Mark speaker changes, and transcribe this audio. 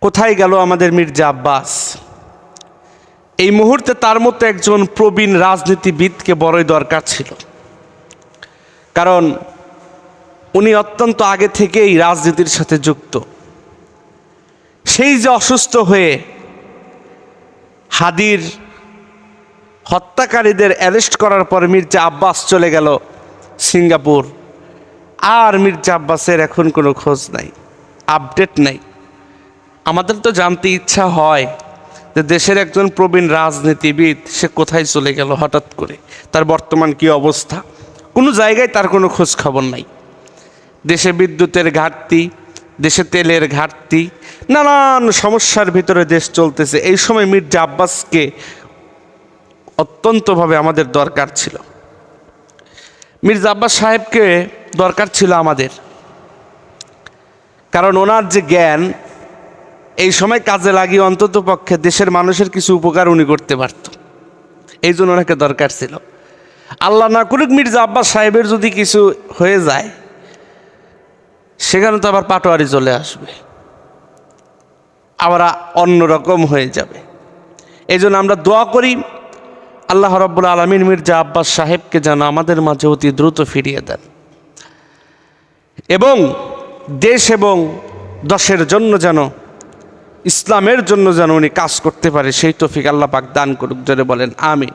Speaker 1: কোথায় গেল আমাদের মির্জা আব্বাস? এই মুহূর্তে তার মতো একজন প্রবীণ রাজনীতিবিদকে বড়ই দরকার ছিল, কারণ উনি অত্যন্ত আগে থেকেই রাজনীতির সাথে যুক্ত। সেই যে অসুস্থ হয়ে হাদির হত্যাকারীদের অ্যারেস্ট করার পর মির্জা আব্বাস চলে গেল সিঙ্গাপুর, আর মির্জা আব্বাসের এখন কোনো খোঁজ নাই, আপডেট নাই। আমাদের তো জানতে ইচ্ছা হয় যে দেশের একজন প্রবীণ রাজনীতিবিদ সে কোথায় চলে গেল হঠাৎ করে, তার বর্তমান কি অবস্থা। কোনো জায়গায় তার কোনো খোঁজ খবর নাই। দেশে বিদ্যুতের ঘাটতি, দেশে তেলের ঘাটতি, নানান সমস্যার ভিতরে দেশ চলতেছে। এই সময় মির্জা আব্বাসকে অত্যন্তভাবে আমাদের দরকার ছিল। মির্জা আব্বাস সাহেবকে দরকার ছিল আমাদের, কারণ ওনার যে জ্ঞান এই সময় কাজে লাগিয়ে অন্তত পক্ষে দেশের মানুষের কিছু উপকার উনি করতে পারত। এই জন্য ওনাকে দরকার ছিল। আল্লাহ না করুক মির্জা আব্বাস সাহেবের যদি কিছু হয়ে যায়, সেখানে তো আবার পাটোয়ারি চলে আসবে, আবার অন্যরকম হয়ে যাবে। এই জন্য আমরা দোয়া করি আল্লাহ রাব্বুল আলামিন মির্জা আব্বাস সাহেবকে যেন আমাদের মাঝে অতি দ্রুত ফিরিয়ে দেন, এবং দেশ এবং দশের জন্য যেন, ইসলামের জন্য যেন উনি কাজ করতে পারে, সেই তৌফিক আল্লাহ পাক দান করুক। জোরে বলেন আমিন।